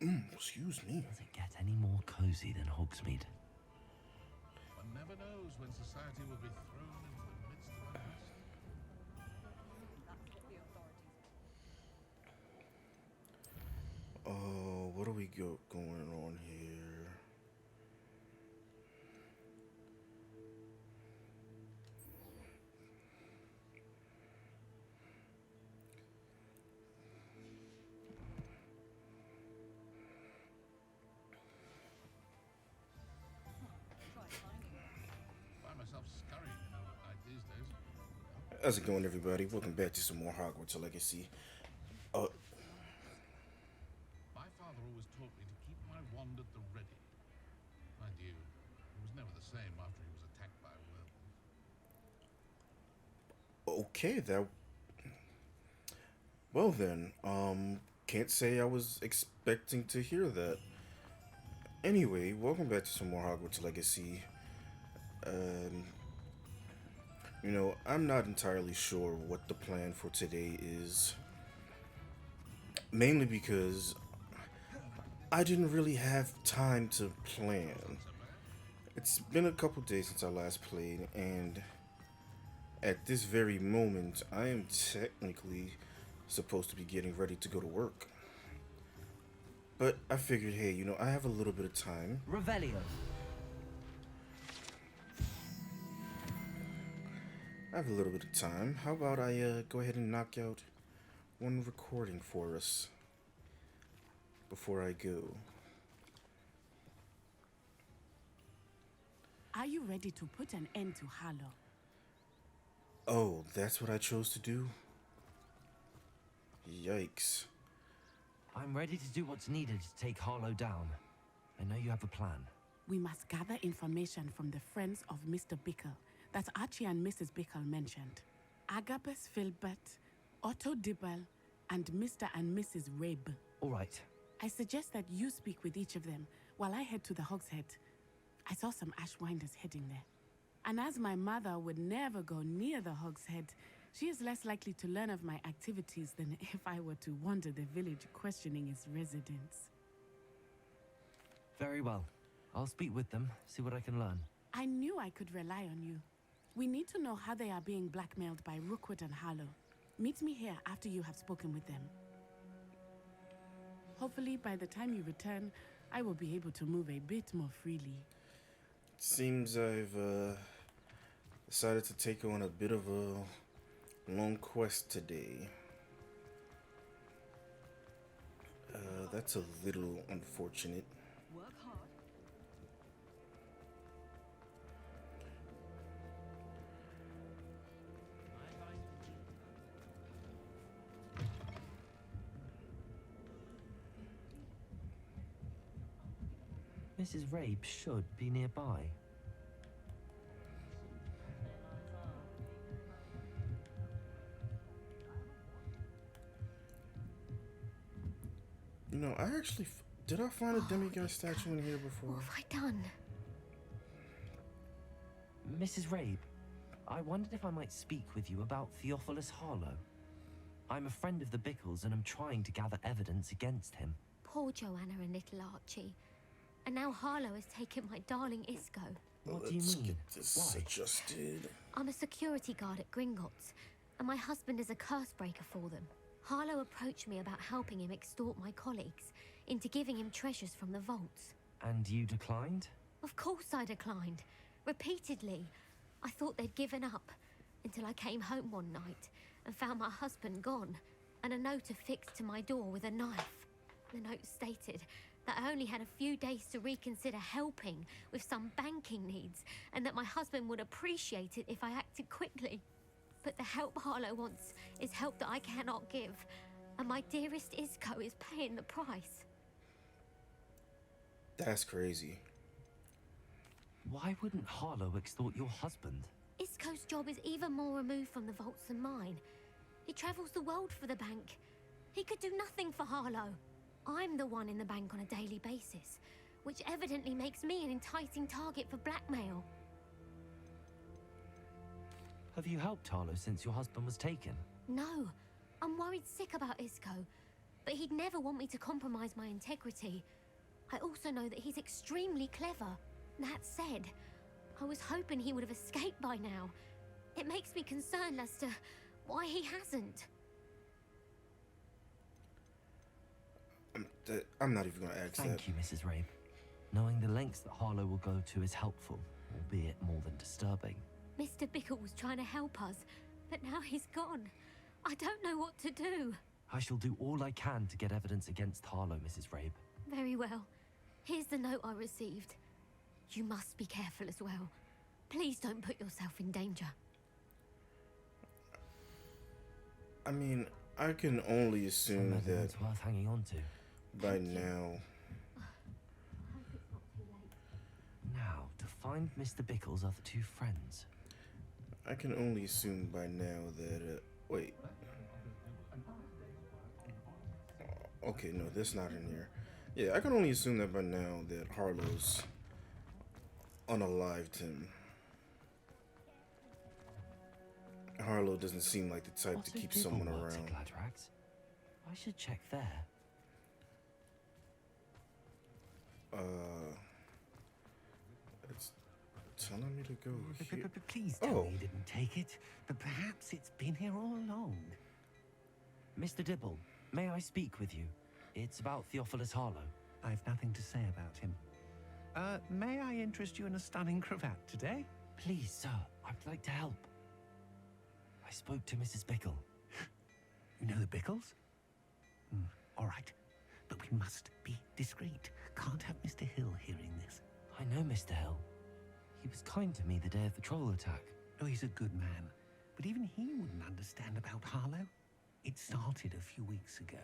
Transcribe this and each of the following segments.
Excuse me. Does it get any more cozy than Hogsmeade? One never knows when society will be thrown into the midst of unrest. Oh, what do we got going on here? Find myself scurrying at night these days. How's it going, everybody? Welcome back to some more Hogwarts Legacy. My father always taught me to keep my wand at the ready. Mind you, he was never the same after he was attacked by a werewolf. Okay, that. Well then, can't say I was expecting to hear that. Anyway, welcome back to some more Hogwarts Legacy. I'm not entirely sure what the plan for today is. Mainly because I didn't really have time to plan. It's been a couple days since I last played, and at this very moment, I am technically supposed to be getting ready to go to work. But I figured, hey, I have a little bit of time. Revelio. I have a little bit of time. How about I go ahead and knock out one recording for us before I go? Are you ready to put an end to Harlow? Oh, that's what I chose to do? Yikes. I'm ready to do what's needed to take Harlow down. I know you have a plan. We must gather information from the friends of Mr. Bickle that Archie and Mrs. Bickle mentioned. Agabus Filbert, Otto Dibble, and Mr. and Mrs. Rabe. All right. I suggest that you speak with each of them while I head to the Hogshead. I saw some Ashwinders heading there. And as my mother would never go near the Hogshead, she is less likely to learn of my activities than if I were to wander the village questioning its residents. Very well. I'll speak with them, see what I can learn. I knew I could rely on you. We need to know how they are being blackmailed by Rookwood and Harlow. Meet me here after you have spoken with them. Hopefully, by the time you return, I will be able to move a bit more freely. Seems I've decided to take on a bit of a long quest today. That's a little unfortunate. Work hard. Mrs. Rabe should be nearby. I actually... Did I find a demigod statue in here before? What have I done? Mrs. Rabe, I wondered if I might speak with you about Theophilus Harlow. I'm a friend of the Bickles and I'm trying to gather evidence against him. Poor Joanna and little Archie. And now Harlow has taken my darling Isco. What do you Let's mean? get this Why? adjusted. I'm a security guard at Gringotts, and my husband is a curse breaker for them. Harlow approached me about helping him extort my colleagues into giving him treasures from the vaults. And you declined? Of course I declined. Repeatedly. I thought they'd given up, until I came home one night and found my husband gone, and a note affixed to my door with a knife. The note stated that I only had a few days to reconsider helping with some banking needs, and that my husband would appreciate it if I acted quickly. But the help Harlow wants is help that I cannot give, and my dearest Isco is paying the price. That's crazy. Why wouldn't Harlow extort your husband? Isco's job is even more removed from the vaults than mine. He travels the world for the bank. He could do nothing for Harlow. I'm the one in the bank on a daily basis, which evidently makes me an enticing target for blackmail. Have you helped Harlow since your husband was taken? No, I'm worried sick about Isco. but he'd never want me to compromise my integrity. I also know that he's extremely clever. That said, I was hoping he would have escaped by now. It makes me concerned as to why he hasn't. I'm not even going to ask that. Thank you, Mrs. Rabe. Knowing the lengths that Harlow will go to is helpful, albeit more than disturbing. Mr. Bickle was trying to help us, but now he's gone. I don't know what to do. I shall do all I can to get evidence against Harlow, Mrs. Rabe. Very well. Here's the note I received. You must be careful as well. Please don't put yourself in danger. I mean, I can only assume Some that evidence worth hanging on to. by now. Now, to find Mr. Bickle's other two friends. I can only assume by now that, wait. Okay, no, that's not in here. Yeah, I can only assume that by now that Harlow's unalived him. Harlow doesn't seem like the type to Otto keep Dibble someone works around. at Gladrags. I should check there. It's telling me to go here. Please tell Oh. me you didn't take it. But perhaps it's been here all along. Mr. Dibble, may I speak with you? It's about Theophilus Harlow. I've nothing to say about him. May I interest you in a stunning cravat today? Please, sir, I'd like to help. I spoke to Mrs. Bickle. You know the Bickles? All right. But we must be discreet. Can't have Mr. Hill hearing this. I know Mr. Hill. He was kind to me the day of the troll attack. Oh, he's a good man. But even he wouldn't understand about Harlow. It started a few weeks ago.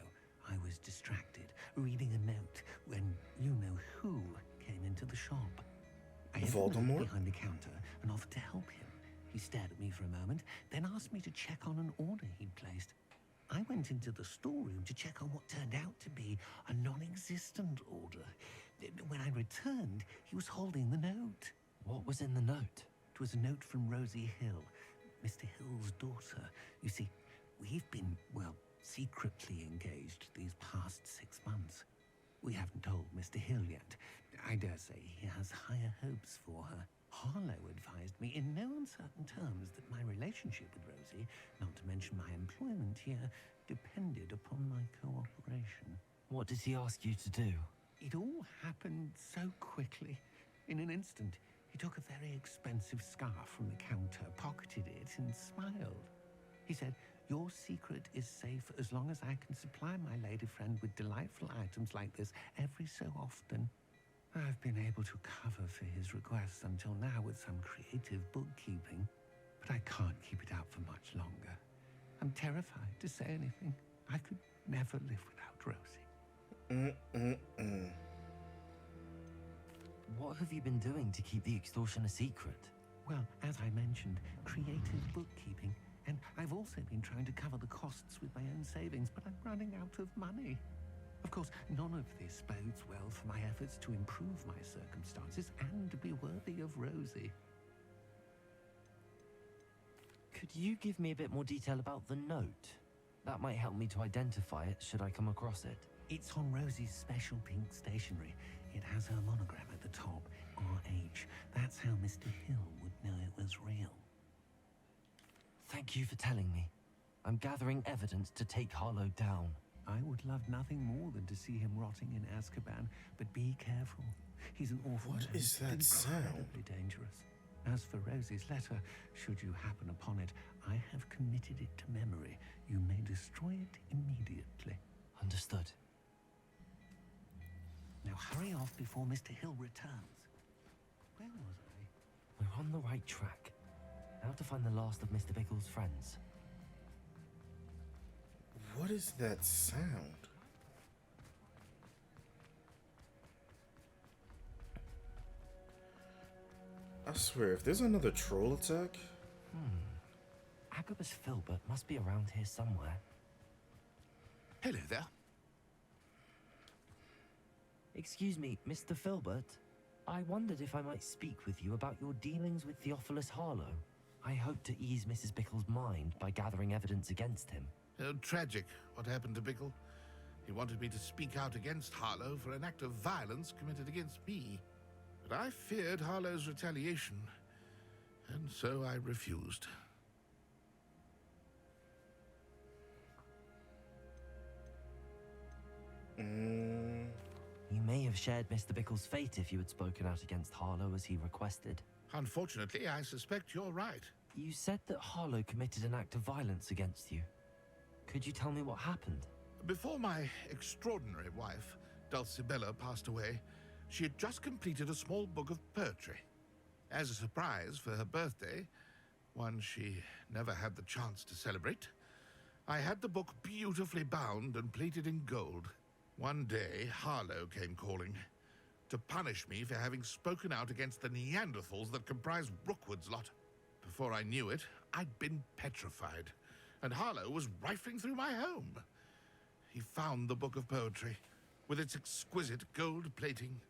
I was distracted, reading a note, when you-know-who came into the shop. I had Voldemort? behind the counter and offered to help him. He stared at me for a moment, then asked me to check on an order he'd placed. I went into the storeroom to check on what turned out to be a non-existent order. When I returned, he was holding the note. What was in the note? It was a note from Rosie Hill, Mr. Hill's daughter. You see, we've been, well, secretly engaged these past 6 months. We haven't told Mr. Hill yet. I dare say he has higher hopes for her. Harlow advised me in no uncertain terms that my relationship with Rosie, not to mention my employment here, depended upon my cooperation. What did he ask you to do? It all happened so quickly. In an instant, he took a very expensive scarf from the counter, pocketed it, and smiled. He said, "Your secret is safe as long as I can supply my lady friend with delightful items like this every so often." I've been able to cover for his requests until now with some creative bookkeeping, but I can't keep it out for much longer. I'm terrified to say anything. I could never live without Rosie. What have you been doing to keep the extortion a secret? Well, as I mentioned, creative bookkeeping. And I've also been trying to cover the costs with my own savings, but I'm running out of money. Of course, none of this bodes well for my efforts to improve my circumstances and to be worthy of Rosie. Could you give me a bit more detail about the note? That might help me to identify it should I come across it. It's on Rosie's special pink stationery. It has her monogram at the top, RH. That's how Mr. Hill would know it was real. Thank you for telling me. I'm gathering evidence to take Harlow down. I would love nothing more than to see him rotting in Azkaban, but be careful. He's an awful What man, is that sound? incredibly dangerous. As for Rosie's letter, should you happen upon it, I have committed it to memory. You may destroy it immediately. Understood. Now hurry off before Mr. Hill returns. Where was I? We're on the right track. Now to find the last of Mr. Bickle's friends. What is that sound? I swear, if there's another troll attack, Agabus Filbert must be around here somewhere. Hello there. Excuse me, Mr. Filbert. I wondered if I might speak with you about your dealings with Theophilus Harlow. I hope to ease Mrs. Bickle's mind by gathering evidence against him. Tragic what happened to Bickle. He wanted me to speak out against Harlow for an act of violence committed against me. But I feared Harlow's retaliation, and so I refused. You may have shared Mr. Bickle's fate if you had spoken out against Harlow as he requested. Unfortunately, I suspect you're right. You said that Harlow committed an act of violence against you. Could you tell me what happened? Before my extraordinary wife, Dulcibella, passed away, she had just completed a small book of poetry. As a surprise for her birthday, one she never had the chance to celebrate, I had the book beautifully bound and plated in gold. One day, Harlow came calling to punish me for having spoken out against the Neanderthals that comprise Rookwood's lot. Before I knew it, I'd been petrified, and Harlow was rifling through my home. He found the book of poetry, with its exquisite gold plating.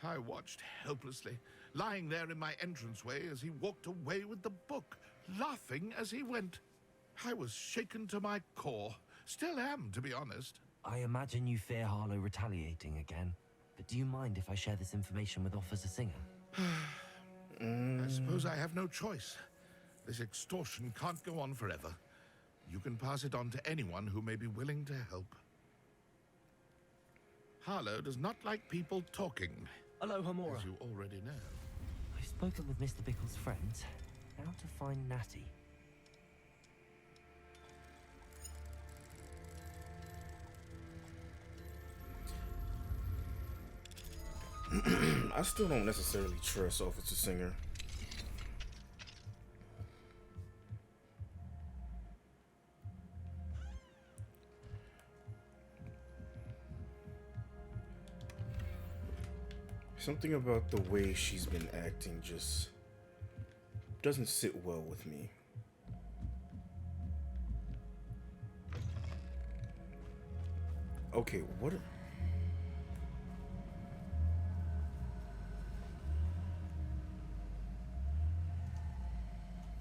I watched helplessly, lying there in my entranceway as he walked away with the book, laughing as he went. I was shaken to my core. Still am, to be honest. I imagine you fear Harlow retaliating again, but do you mind if I share this information with Officer Singer? I suppose I have no choice. This extortion can't go on forever. You can pass it on to anyone who may be willing to help. Harlow does not like people talking, Aloha, Mora. as you already know. I've spoken with Mr. Bickle's friends. Now to find Natty. I still don't necessarily trust Officer Singer. Something about the way she's been acting just doesn't sit well with me. Okay, what?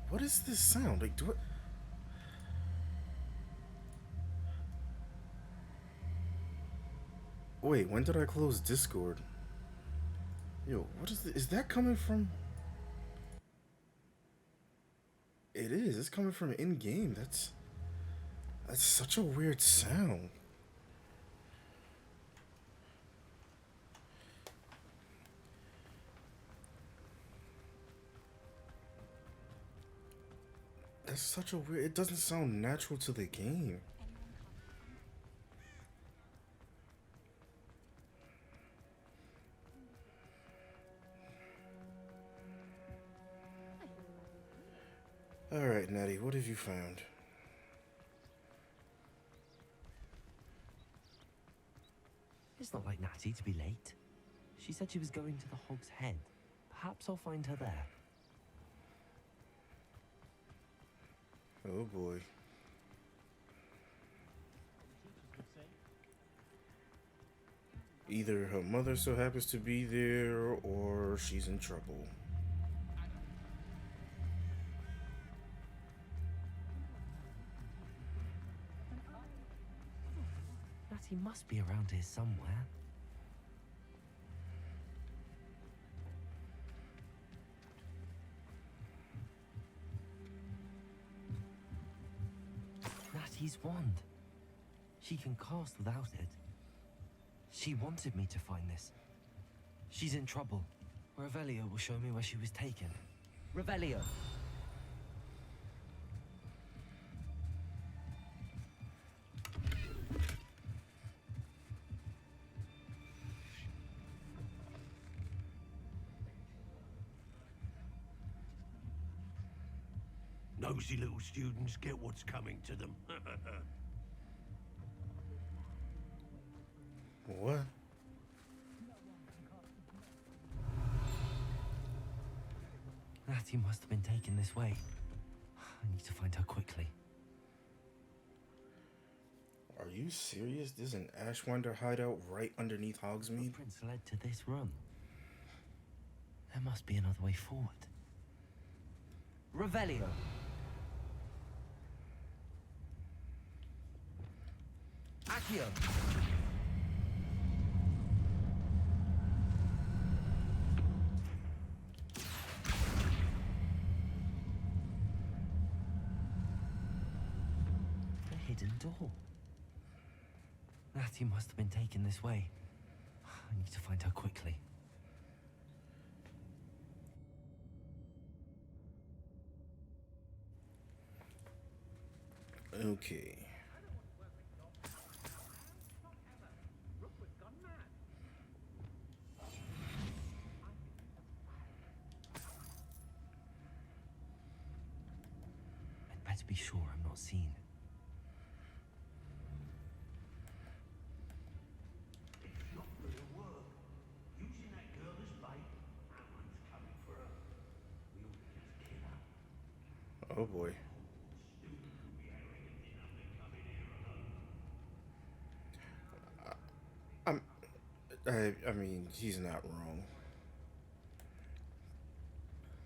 What is this sound? Like, do it? Wait, when did I close Discord? Yo, what is this? Is that coming from? It is. It's coming from in-game. That's such a weird sound. That's such a weird. It doesn't sound natural to the game. Alright, Natty, what have you found? It's not like Natty to be late. She said she was going to the Hog's Head. Perhaps I'll find her there. Oh boy. Either her mother so happens to be there, or she's in trouble. Natty must be around here somewhere. Natty's wand. She can cast without it. She wanted me to find this. She's in trouble. Revelio will show me where she was taken. Revelio! Nosy little students get what's coming to them. What? Natty must have been taken this way. I need to find her quickly. Are you serious? There's an Ashwinder hideout right underneath Hogsmeade? Footprints led to this room. There must be another way forward. Revelio! Accio! A hidden door. Natty must have been taken this way. I need to find her quickly. Okay. I'd better be sure I'm not seen. It's not gonna work. Using that girl as bait, that one's coming for her. We ought to just kill her. Oh boy. I'm. I mean, he's not wrong.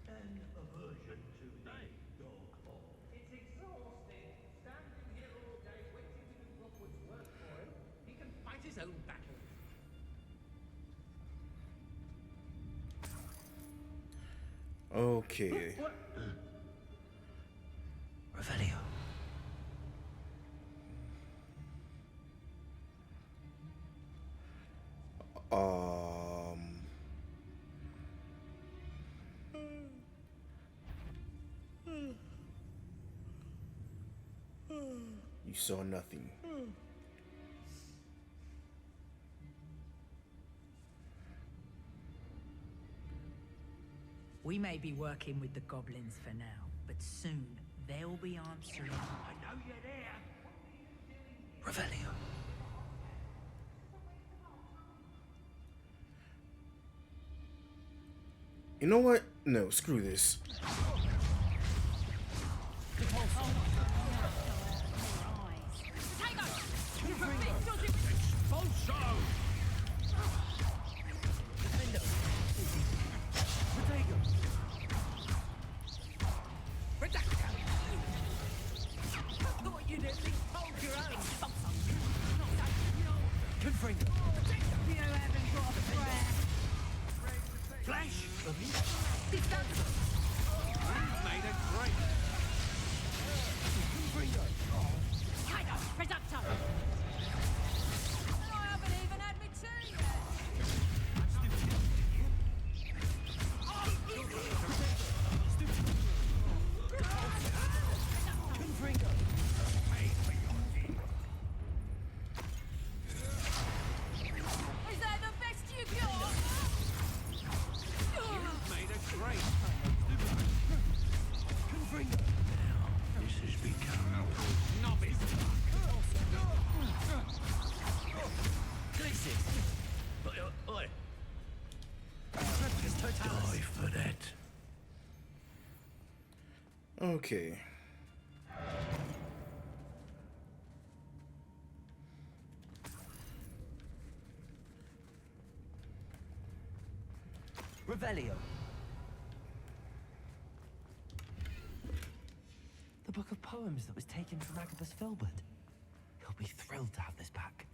An aversion to the dog hall. It's exhausting. Standing here all day waiting to do Rookwood's work for him. He can fight his own battles. Okay. Revelio. You saw nothing. We may be working with the goblins for now, but soon they'll be answering. I know you're there. Revelio. You know what? No, screw this. Flash! Made a great. Made a great. This has become novice. Oi. Die for that. Okay. Revelio. The book of poems that was taken from Agabus Filbert. He'll be thrilled to have this back.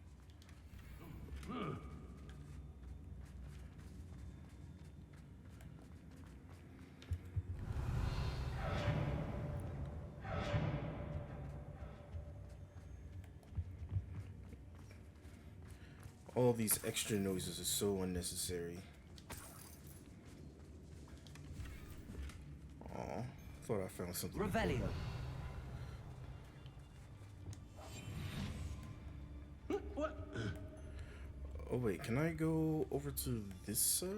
All these extra noises are so unnecessary. Aw, thought I found something. Revelio. Oh wait, can I go over to this side?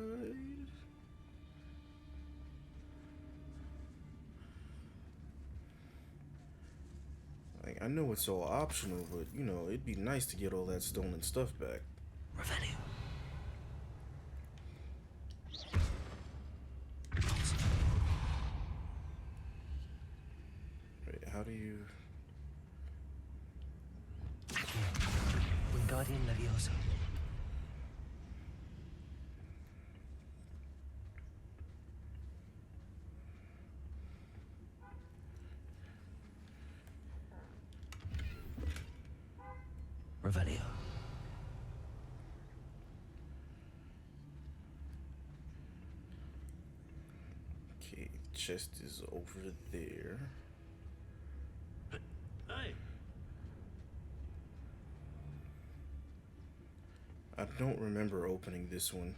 Like, I know it's all optional, but you know, it'd be nice to get all that stolen stuff back. Revelio. Wait, how do you... Accio. Wingardium Leviosa. Revelio. Okay, chest is over there. Hey, I don't remember opening this one.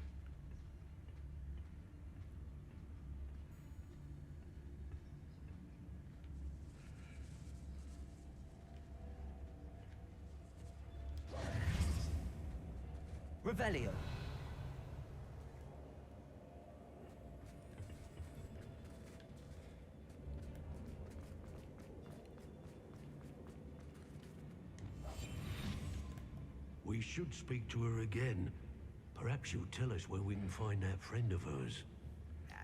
Revelio. we should speak to her again. Perhaps she'll tell us where we can find that friend of hers.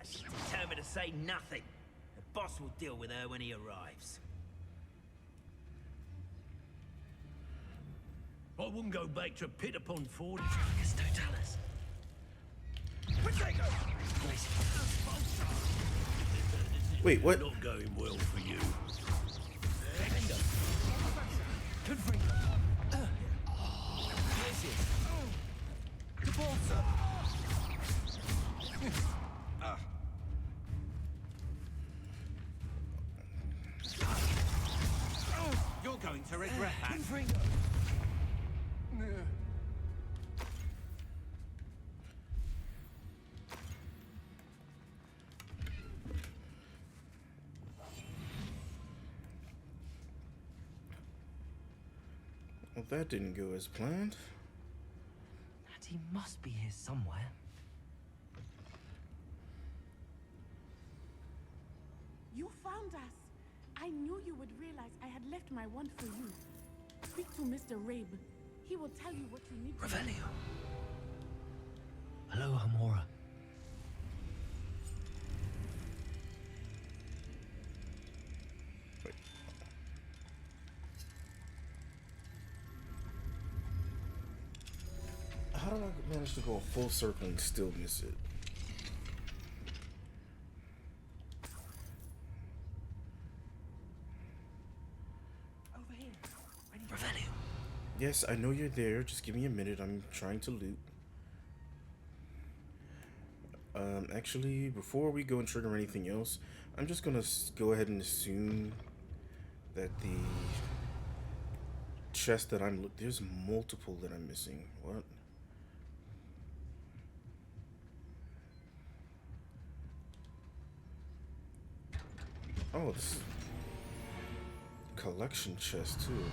She's determined to say nothing. The boss will deal with her when he arrives. I wouldn't go back to Pit upon Ford. It's Totalis. Wait, what? Not going well for you. You're going to regret that. Well, that didn't go as planned. Natty must be here somewhere. You found us. I knew you would realize I had left my wand for you. Speak to Mr. Rabe. He will tell you what you need to know. Revelio. Hello, Hamora. Wait. How did I manage to go a full circle and still miss it? Revelio. Yes, I know you're there. Just give me a minute. I'm trying to loot. Actually, before we go and trigger anything else, I'm just gonna go ahead and assume that the chest that there's multiple that I'm missing. What? Oh, it's collection chest too.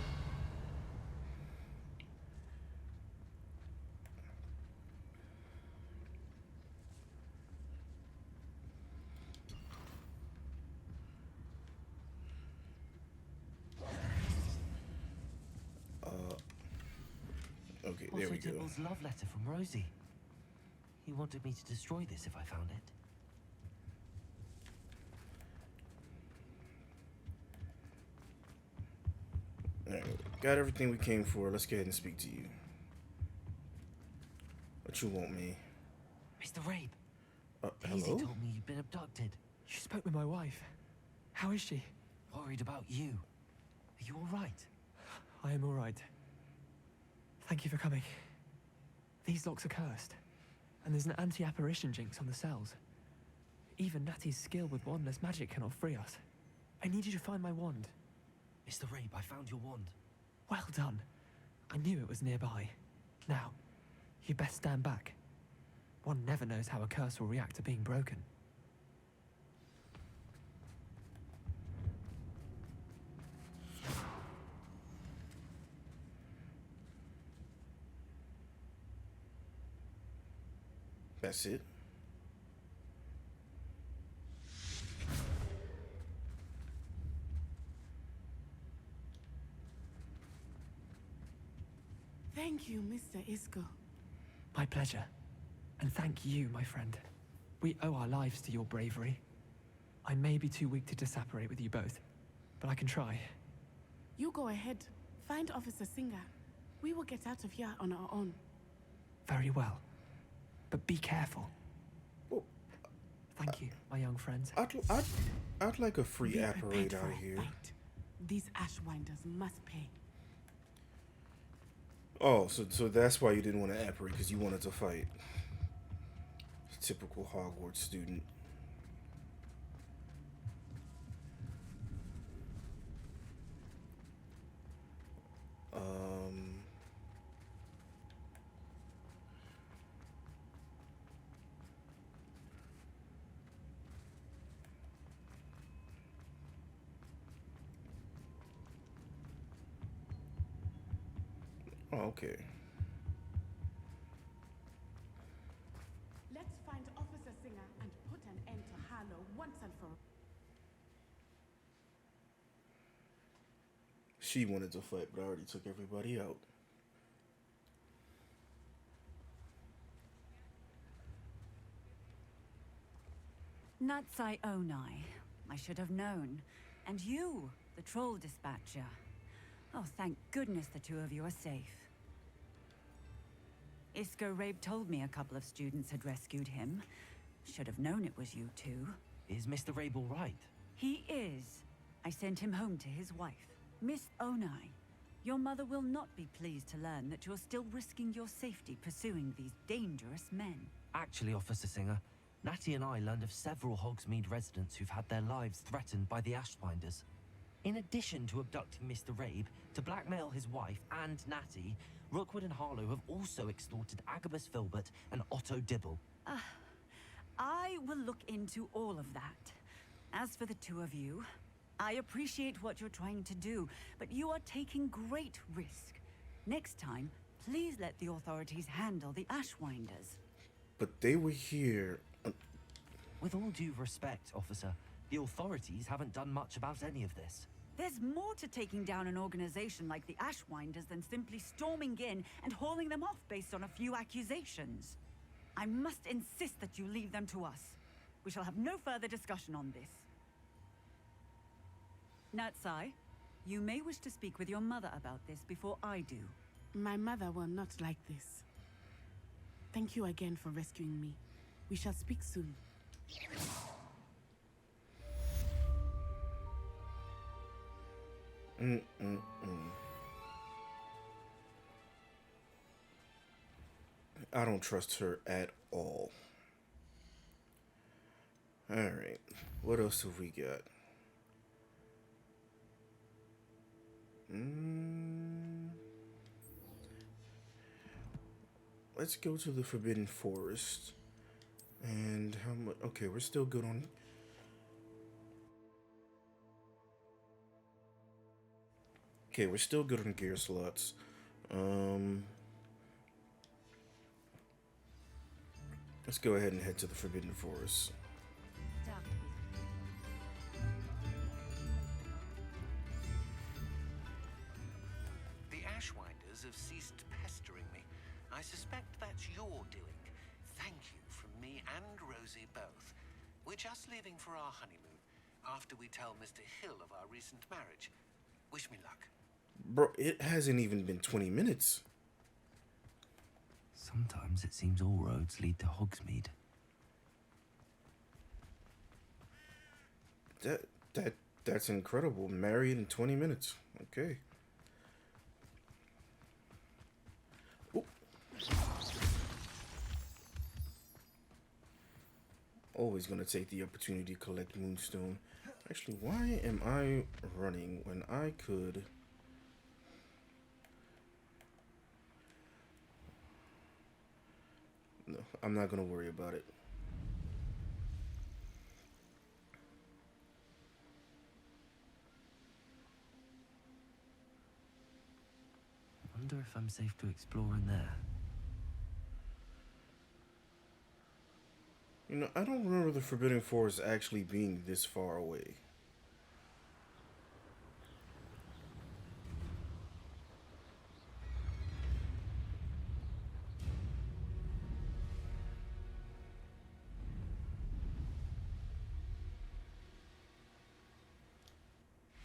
Okay, there we go. Dibble's love letter from Rosie. He wanted me to destroy this if I found it. Alright, got everything we came for. Let's go ahead and speak to you. What you want, me? Mr. Rabe. Hello? Daisy told me you'd been abducted. You spoke with my wife. How is she? Worried about you. Are you all right? I am all right. Thank you for coming. These locks are cursed, and there's an anti-apparition jinx on the cells. Even Natty's skill with wandless magic cannot free us. I need you to find my wand. Mr. Rabe, I found your wand. Well done. I knew it was nearby. Now, you best stand back. One never knows how a curse will react to being broken. That's it. Thank you, Mr. Isco. My pleasure. And thank you, my friend. We owe our lives to your bravery. I may be too weak to disapparate with you both, but I can try. You go ahead. Find Officer Singer. We will get out of here on our own. Very well. But be careful. Well, Thank you, my young friends. I'd like a free Be apparate prepared for out a here. fight. These Ashwinders must pay. Oh, so that's why you didn't want to apparate, because you wanted to fight. Typical Hogwarts student. Um. Oh, okay. Let's find Officer Singer and put an end to Harlow once and for all. She wanted to fight, but I already took everybody out. Natsai Onai. I should have known. And you, the troll dispatcher. Oh, thank goodness the two of you are safe. Isco Rabe told me a couple of students had rescued him. Should have known it was you two. Is Mr. Rabel right? He is. I sent him home to his wife. Miss Onai, your mother will not be pleased to learn that you're still risking your safety pursuing these dangerous men. Actually, Officer Singer, Natty and I learned of several Hogsmeade residents who've had their lives threatened by the Ashwinders. In addition to abducting Mr. Rabe to blackmail his wife and Natty, Rookwood and Harlow have also extorted Agabus Filbert and Otto Dibble. I will look into all of that. As for the two of you, I appreciate what you're trying to do, but you are taking great risk. Next time, please let the authorities handle the Ashwinders. But they were here. With all due respect, officer, the authorities haven't done much about any of this. There's more to taking down an organization like the Ashwinders than simply storming in and hauling them off based on a few accusations. I must insist that you leave them to us. We shall have no further discussion on this. Natsai, you may wish to speak with your mother about this before I do. My mother will not like this. Thank you again for rescuing me. We shall speak soon. I don't trust her at all. Alright, what else have we got? Let's go to the Forbidden Forest. And how much? Okay, we're still good on. Okay, we're still good on gear slots. Let's go ahead and head to the Forbidden Forest. The Ashwinders have ceased pestering me. I suspect that's your doing. Thank you from me and Rosie both. We're just leaving for our honeymoon after we tell Mr. Hill of our recent marriage. Wish me luck. Bro, it hasn't even been 20 minutes. Sometimes it seems all roads lead to Hogsmeade. That's incredible. Married in 20 minutes. Okay. Ooh. Always gonna take the opportunity to collect Moonstone. Actually, why am I running when I could? No, I'm not gonna worry about it. Wonder if I'm safe to explore in there. You know, I don't remember the Forbidden Forest actually being this far away.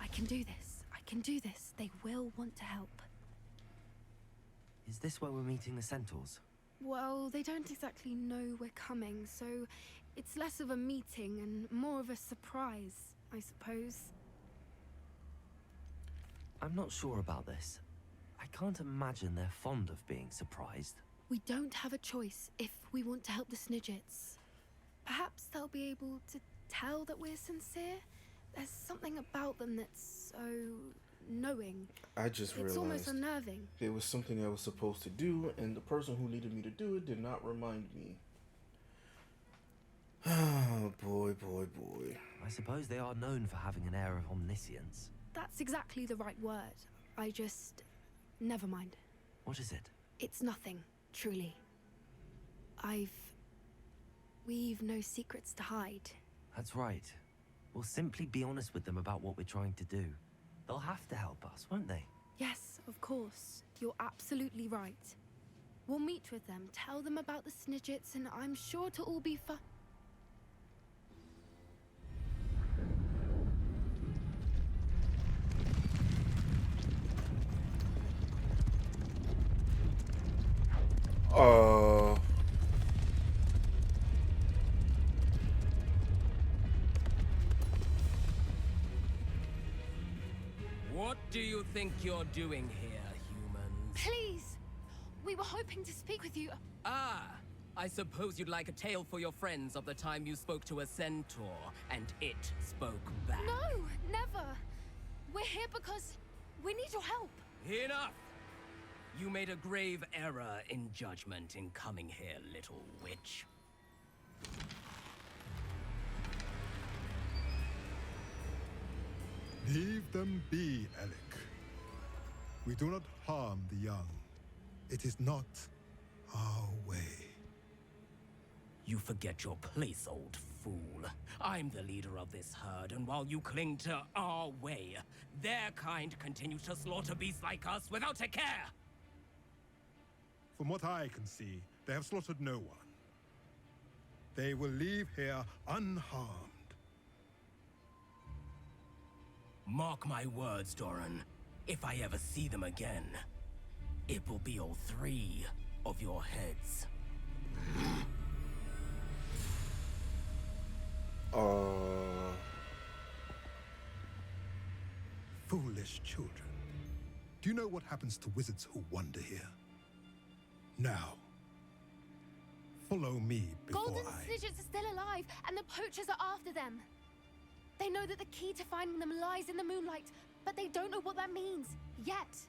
I can do this. I can do this. They will want to help. Is this where we're meeting the Centaurs? Well, they don't exactly know we're coming, so it's less of a meeting and more of a surprise, I suppose. I'm not sure about this. I I can't imagine they're fond of being surprised. We don't have a choice if we want to help the Snidgets. Perhaps they'll be able to tell that we're sincere. There's something about them that's so knowing. I just realized it's almost unnerving. there was something I was supposed to do, and the person who needed me to do it did not remind me. Oh, boy, boy, boy. I suppose they are known for having an air of omniscience. That's exactly the right word. I just... Never mind. What is it? It's nothing, truly. We've no secrets to hide. That's right. We'll simply be honest with them about what we're trying to do. They'll have to help us, won't they? Yes, of course. You're absolutely right. We'll meet with them, tell them about the Snidgets, and I'm sure it'll all be fun. What do you think you're doing here, humans? Please! We were hoping to speak with you. Ah! I suppose you'd like a tale for your friends of the time you spoke to a centaur, and it spoke back. No! Never! We're here because we need your help. Enough! You made a grave error in judgment in coming here, little witch. Leave them be, Alec. We do not harm the young. It is not our way. You forget your place, old fool. I'm the leader of this herd, and while you cling to our way, their kind continue to slaughter beasts like us without a care! From what I can see, they have slaughtered no one. They will leave here unharmed. Mark my words, Doran. If I ever see them again, it will be all 3 of your heads. Foolish children. Do you know what happens to wizards who wander here? Now, follow me before Golden I... Snidgets are still alive, and the poachers are after them. They know that the key to finding them lies in the moonlight, but they don't know what that means, yet.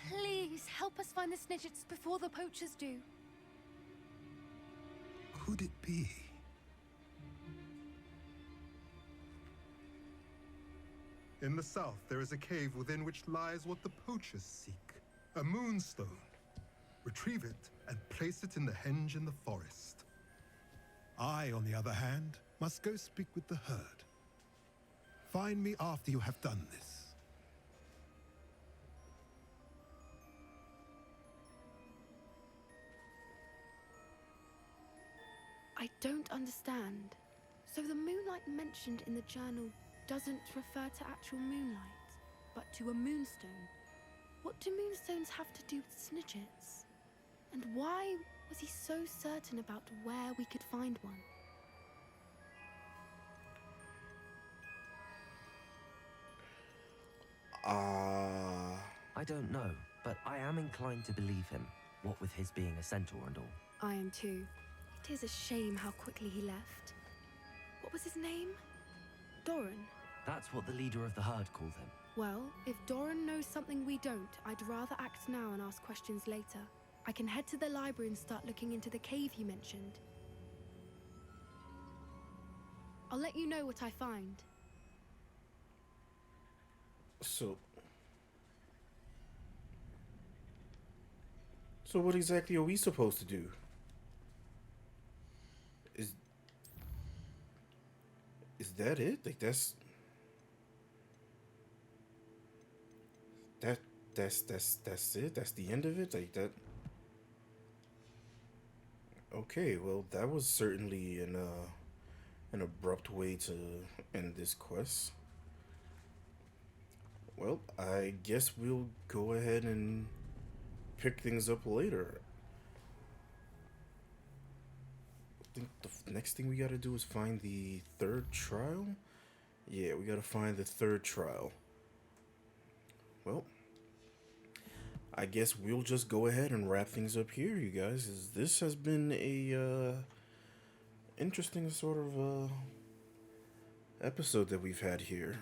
Please, help us find the Snidgets before the poachers do. Could it be? In the south, there is a cave within which lies what the poachers seek. A moonstone. Retrieve it and place it in the henge in the forest. I, on the other hand, must go speak with the herd. Find me after you have done this. I don't understand. So the moonlight mentioned in the journal doesn't refer to actual moonlight, but to a moonstone. What do moonstones have to do with Snidgets? And why was he so certain about where we could find one? I don't know, but I am inclined to believe him, what with his being a centaur and all. I am too. It is a shame how quickly he left. What was his name? Doran? That's what the leader of the herd called him. Well, if Doran knows something we don't, I'd rather act now and ask questions later. I can head to the library and start looking into the cave you mentioned. I'll let you know what I find. So what exactly are we supposed to do? Is that it? Like that's it? That's the end of it? Like that? Okay, well that was certainly an abrupt way to end this quest. Well, I guess we'll go ahead and pick things up later. I think the next thing we gotta do is find the 3rd trial. Yeah, we gotta find the 3rd trial. Well, I guess we'll just go ahead and wrap things up here, you guys. This has been a interesting sort of episode that we've had here.